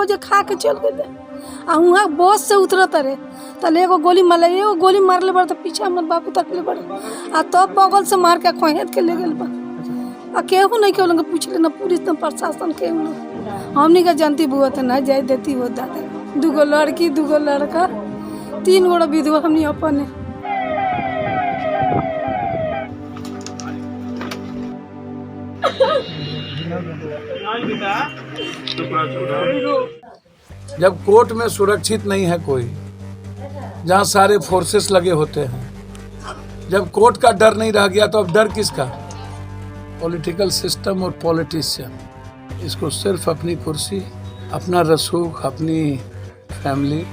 बजे खा के चल गए आ वहाँ बस से उतरत रहे तले एगो गोली मारले बड़े तो पीछे हमर बाबू तकले बड़े आ तब बगल से मार के खोहेत के ले गेल बा आ केहू नहीं केहू लोग पूछले ना पुलिस ना प्रशासन केहू लोग हमनी का जानती बुआ तो ना जाए देती वो दादा 2 लड़की 2 लड़का 3 गोड़ा विधवा हमनी अपन जब कोर्ट में सुरक्षित नहीं है कोई, जहाँ सारे फोर्सेस लगे होते हैं, जब कोर्ट का डर नहीं रह गया तो अब डर किसका? पॉलिटिकल सिस्टम और पॉलिटिशियन इसको सिर्फ अपनी कुर्सी, अपना रसूख, अपनी फैमिली,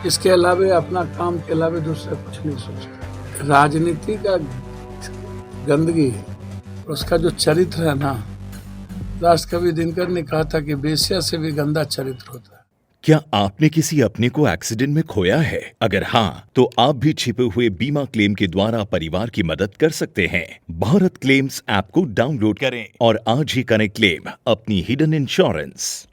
इसके अलावे अपना काम के अलावे दूसरा कुछ नहीं सोचता। राजनीति का गंदगी उसका जो चरित्र है ना, राष्ट्रकवि दिनकर ने कहा था कि बेश्या से भी गंदा चरित्र होता है। क्या आपने किसी अपने को एक्सीडेंट में खोया है? अगर हाँ, तो आप भी छिपे हुए बीमा क्लेम के द्वारा परिवार की मदद कर सकते हैं। भारत क्लेम्स ऐप को डाउनलोड करें और आज ही करें क्लेम अपनी हिडन इंश्योरेंस।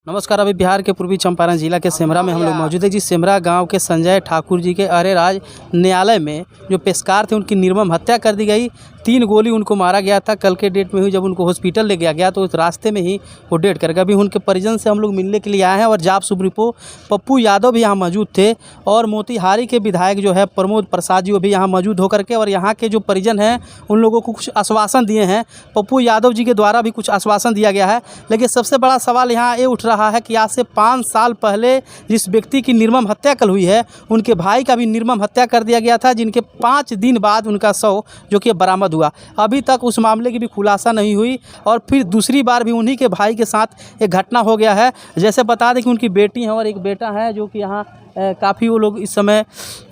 नमस्कार। अभी बिहार के पूर्वी चंपारण जिला के सेमरा में हम लोग मौजूद है। जी, सेमरा गांव के संजय ठाकुर जी के अरेराज न्यायालय में जो पेशकार थे उनकी निर्मम हत्या कर दी गई। 3 गोली उनको मारा गया था। कल के डेट में हुई जब उनको हॉस्पिटल ले गया तो उस रास्ते में ही वो डेट कर गए। अभी उनके परिजन से हम लोग मिलने के लिए आए हैं और जाप सुब्रिपो पप्पू यादव भी यहाँ मौजूद थे और मोतिहारी के विधायक जो है प्रमोद प्रसाद जी वो भी यहाँ मौजूद होकर के और यहाँ के जो परिजन हैं उन लोगों को कुछ आश्वासन दिए हैं। पप्पू यादव जी के द्वारा भी कुछ आश्वासन दिया गया है। लेकिन सबसे बड़ा सवाल यहाँ ये उठ रहा है कि आज से 5 साल पहले जिस व्यक्ति की निर्मम हत्या कल हुई है उनके भाई का भी निर्मम हत्या कर दिया गया था, जिनके 5 दिन बाद उनका शव जो कि बरामद हुआ। अभी तक उस मामले की भी खुलासा नहीं हुई और फिर दूसरी बार भी उन्हीं के भाई के साथ एक घटना हो गया है। जैसे बता दें कि उनकी बेटी है और एक बेटा है जो कि यहाँ काफ़ी वो लोग इस समय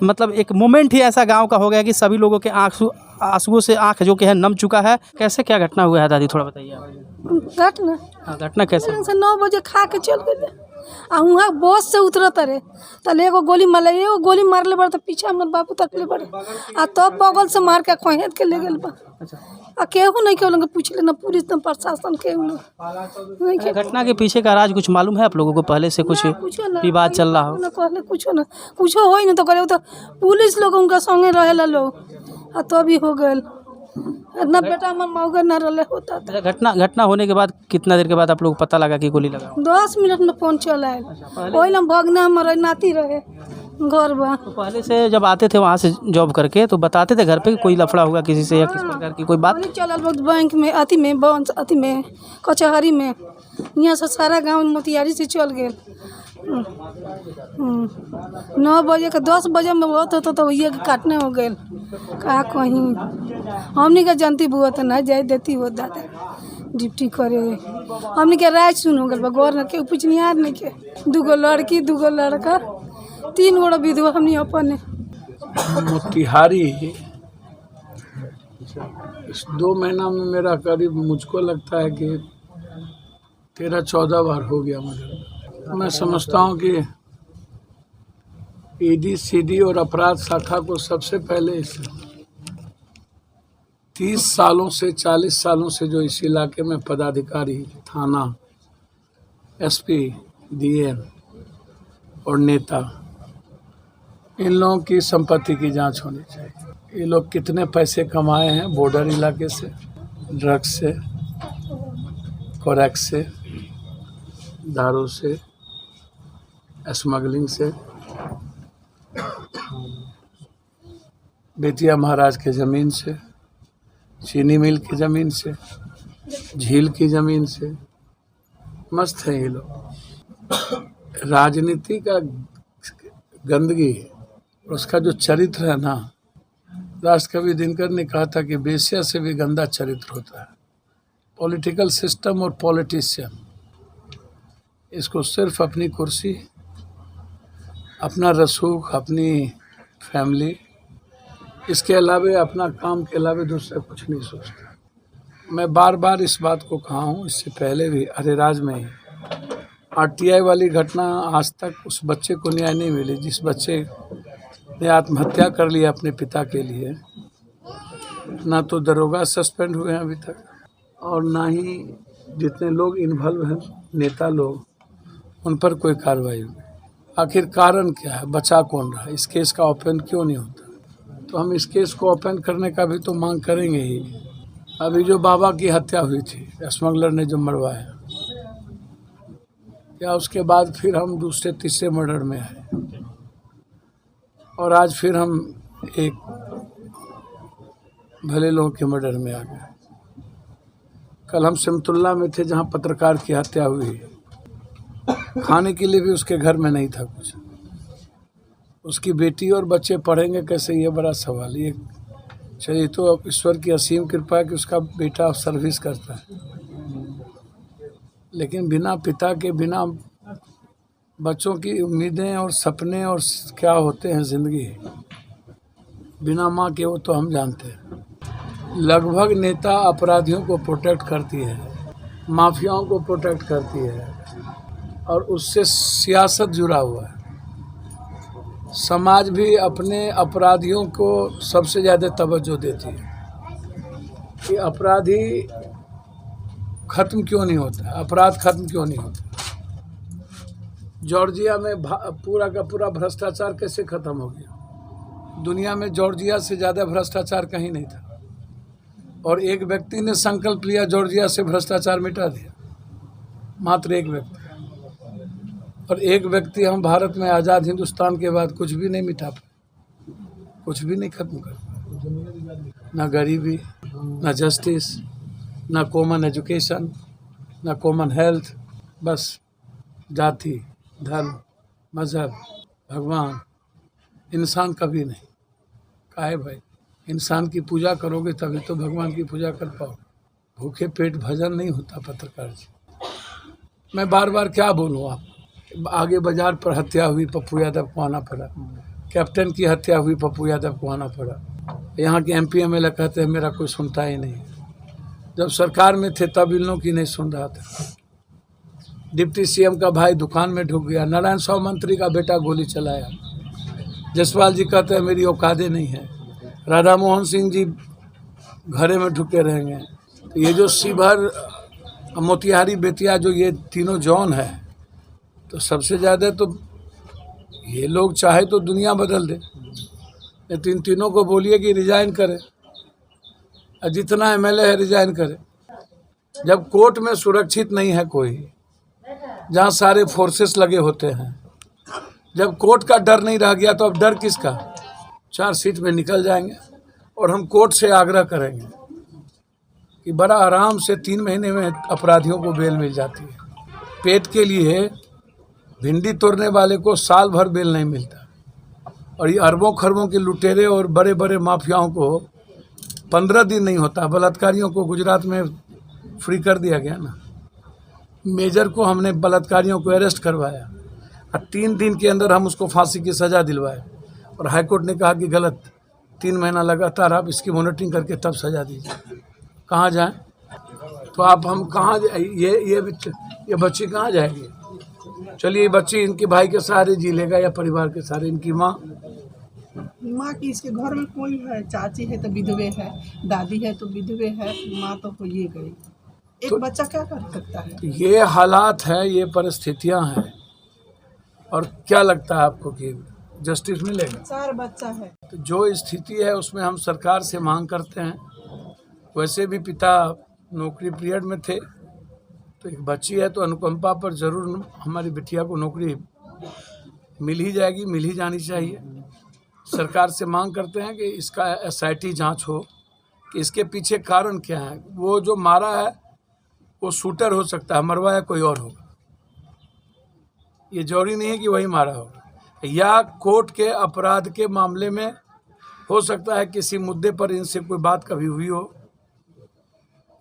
मतलब एक मोमेंट ही ऐसा गांव का हो गया कि सभी लोगों के आंसुओं से आंख जो कि है नम चुका है। कैसे क्या घटना हुआ है दादी, थोड़ा बताइए। घटना कैसे? 9 बजे खा के चल गए आ वहाँ बस से उतरत रहे तले एगो गोली मारले बड़े तो पीछे हमर बाबू तकले बड़े आ तब बगल से मार के खोहेत के ले गेल बा आ केहू नहीं केहू लोग पूछले ना पुलिस ना प्रशासन केहू लोग। घटना के पीछे का राज कुछ मालूम है आप लोगों को? पहले से कुछ विवाद चल रहा हो? पहले कुछ हो ही ना तो करे तो पुलिस लोग उनका संगे रहेला लोग आ तभी हो गए ना बेटा हमर मौका ना रहे होता था। घटना होने के बाद कितना देर के बाद आप लोग पता लगा कि गोली लगा? 10 मिनट में फोन चल आए। वही ना भगना हमारे नाती रहे घर बा। तो पहले से जब आते थे वहाँ से जॉब करके तो बताते थे घर पे कोई लफड़ा हुआ किसी से या किस प्रकार की कोई बात? चल बैंक में अति में कचहरी में यहाँ से सारा गांव मोतिहारी से चल गए। 9 बजे के 10 बजे में बहुत होता तो ये काटने हो गए का कहीं हमनी का जानती बुआ तो ना जाए देती वो दादा ड्यूटी करे। हमनी के राय सुन हो गए गौर के पूछनिहार नहीं के 2 लड़की 2 लड़का 3 गोड़ा विधवा हमनी अपन मोतिहारी इस 2 महीना में मेरा करीब मुझको लगता है कि 13-14 बार हो गया मुझे। मैं समझता हूँ कि ईडी सीडी और अपराध शाखा को सबसे पहले 30 सालों से 40 सालों से जो इस इलाके में पदाधिकारी, थाना, एसपी, डीएम और नेता, इन लोगों की संपत्ति की जांच होनी चाहिए। ये लोग कितने पैसे कमाए हैं बॉर्डर इलाके से, ड्रग्स से, कोरैक्स से, दारू से, स्मगलिंग से, बेतिया महाराज के ज़मीन से, चीनी मिल की ज़मीन से, झील की ज़मीन से, मस्त है ये लोग। राजनीति का गंदगी उसका जो चरित्र है ना, राष्ट्रकवि दिनकर ने कहा था कि बेश्या से भी गंदा चरित्र होता है। पॉलिटिकल सिस्टम और पॉलिटिशियन इसको सिर्फ अपनी कुर्सी, अपना रसूख, अपनी फैमिली, इसके अलावे अपना काम के अलावे दूसरा कुछ नहीं सोचता। मैं बार बार इस बात को कहा हूँ, इससे पहले भी अरेराज में ही आरटीआई वाली घटना, आज तक उस बच्चे को न्याय नहीं मिली जिस बच्चे ने आत्महत्या कर लिया अपने पिता के लिए। ना तो दरोगा सस्पेंड हुए हैं अभी तक और ना ही जितने लोग इन्वॉल्व हैं नेता लोग उन पर कोई कार्रवाई हुई। आखिर कारण क्या है, बचा कौन रहा, इस केस का ओपन क्यों नहीं होता? तो हम इस केस को ओपन करने का भी तो मांग करेंगे ही। अभी जो बाबा की हत्या हुई थी, स्मगलर ने जो मरवाया, क्या उसके बाद फिर हम दूसरे तीसरे मर्डर में आए और आज फिर हम एक भले लोगों के मर्डर में आ गए। कल हम सिमतुल्ला में थे जहां पत्रकार की हत्या हुई, खाने के लिए भी उसके घर में नहीं था कुछ। उसकी बेटी और बच्चे पढ़ेंगे कैसे, ये बड़ा सवाल। ये चलिए, तो अब ईश्वर की असीम कृपा है कि उसका बेटा सर्विस करता है, लेकिन बिना पिता के, बिना बच्चों की उम्मीदें और सपने और क्या होते हैं ज़िंदगी, बिना माँ के, वो तो हम जानते हैं। लगभग नेता अपराधियों को प्रोटेक्ट करती है, माफियाओं को प्रोटेक्ट करती है और उससे सियासत जुड़ा हुआ है। समाज भी अपने अपराधियों को सबसे ज़्यादा तवज्जो देती है कि अपराधी खत्म क्यों नहीं होता, अपराध खत्म क्यों नहीं होता। जॉर्जिया में पूरा का पूरा भ्रष्टाचार कैसे खत्म हो गया? दुनिया में जॉर्जिया से ज़्यादा भ्रष्टाचार कहीं नहीं था और एक व्यक्ति ने संकल्प लिया जॉर्जिया से भ्रष्टाचार मिटा दिया, मात्र एक व्यक्ति। और एक व्यक्ति हम भारत में आज़ाद हिंदुस्तान के बाद कुछ भी नहीं मिटा पाए, कुछ भी नहीं खत्म कर पाए। ना गरीबी, ना जस्टिस, ना कॉमन एजुकेशन, ना कॉमन हेल्थ, बस जाति, धर्म, मजहब, भगवान, इंसान कभी नहीं। काहे भाई, इंसान की पूजा करोगे तभी तो भगवान की पूजा कर पाओगे। भूखे पेट भजन नहीं होता पत्रकार जी। मैं बार बार क्या बोलूँ आप, आगे बाजार पर हत्या हुई, पप्पू यादव को आना पड़ा। कैप्टन की हत्या हुई, पप्पू यादव को आना पड़ा। यहाँ के MP MLA कहते हैं मेरा कोई सुनता ही नहीं। जब सरकार में थे तब इन लोगों की नहीं सुन रहा था। डिप्टी CM का भाई दुकान में ढुक गया, नारायण साव मंत्री का बेटा गोली चलाया। जसवाल जी कहते हैं मेरी औकातें नहीं है। राधा मोहन सिंह जी घरे में ढुके रहेंगे। तो ये जो शिवहर, मोतिहारी, बेतिया, जो ये तीनों जोन है, तो सबसे ज़्यादा तो ये लोग चाहे तो दुनिया बदल दे, लेकिन तीनों को बोलिए कि रिजाइन करे, और जितना MLA है रिजाइन करे। जब कोर्ट में सुरक्षित नहीं है कोई, जहाँ सारे फोर्सेस लगे होते हैं, जब कोर्ट का डर नहीं रह गया तो अब डर किसका? 4 सीट में निकल जाएंगे और हम कोर्ट से आग्रह करेंगे कि बड़ा आराम से 3 महीने में अपराधियों को बेल मिल जाती है। पेट के लिए भिंडी तोड़ने वाले को साल भर बेल नहीं मिलता, और ये अरबों खरबों के लुटेरे और बड़े बड़े माफियाओं को 15 दिन नहीं होता। बलात्कारियों को गुजरात में फ्री कर दिया गया ना। मेजर को हमने बलात्कारियों को अरेस्ट करवाया और 3 दिन के अंदर हम उसको फांसी की सज़ा दिलवाए, और हाईकोर्ट ने कहा कि गलत, 3 महीना लगातार आप इसकी मॉनिटरिंग करके तब सज़ा दीजिए। कहाँ जाएं? तो आप हम कहाँ ये बच्ची कहाँ जाएगी? चलिए, ये बच्ची इनके भाई के सहारे जी लेगा या परिवार के सहारे? इनकी माँ की इसके घर में कोई है, चाची है तो विधवे है, दादी है तो विधवे है, माँ तो हो ये गई। एक तो बच्चा क्या कर सकता है? ये हालात हैं, ये परिस्थितियां हैं, और क्या लगता है आपको कि जस्टिस मिलेगा? 4 बच्चा है। तो जो स्थिति है उसमें हम सरकार से मांग करते हैं। वैसे भी पिता नौकरी पीरियड में थे, तो एक बच्ची है तो अनुकंपा पर जरूर हमारी बिटिया को नौकरी मिल ही जाएगी, मिल ही जानी चाहिए। सरकार से मांग करते हैं कि इसका SIT जांच हो कि इसके पीछे कारण क्या है। वो जो मारा है वो शूटर हो सकता है, मरवाया कोई और होगा, ये जरूरी नहीं है कि वही मारा होगा। या कोर्ट के अपराध के मामले में हो सकता है किसी मुद्दे पर इनसे कोई बात कभी हुई हो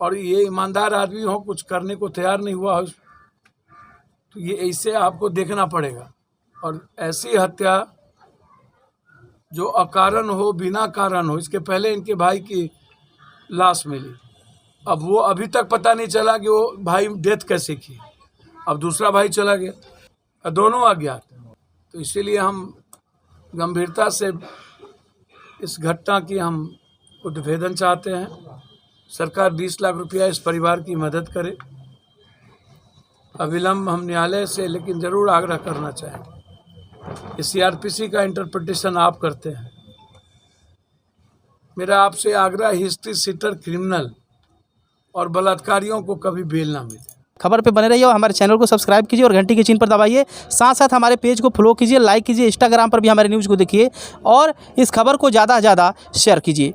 और ये ईमानदार आदमी हो, कुछ करने को तैयार नहीं हुआ हो, तो ये ऐसे आपको देखना पड़ेगा। और ऐसी हत्या जो अकारण हो, बिना कारण हो। इसके पहले इनके भाई की लाश मिली, अब वो अभी तक पता नहीं चला कि वो भाई डेथ कैसे की। अब दूसरा भाई चला गया और दोनों अज्ञात। तो इसीलिए हम गंभीरता से इस घटना की हम उद्भेदन चाहते हैं। सरकार 20 लाख रुपया इस परिवार की मदद करे अविलंब हम न्यायालय से लेकिन ज़रूर आग्रह करना चाहेंगे। CRPC का इंटरप्रिटेशन आप करते हैं, मेरा आपसे आग्रह, हिस्ट्री सीटर क्रिमिनल और बलात्कारियों को कभी बेल ना मिले। खबर पे बने रहिए और हमारे चैनल को सब्सक्राइब कीजिए और घंटी के चिन्ह पर दबाइए। साथ साथ हमारे पेज को फॉलो कीजिए, लाइक कीजिए, इंस्टाग्राम पर भी हमारे न्यूज़ को देखिए और इस खबर को ज़्यादा से ज़्यादा शेयर कीजिए।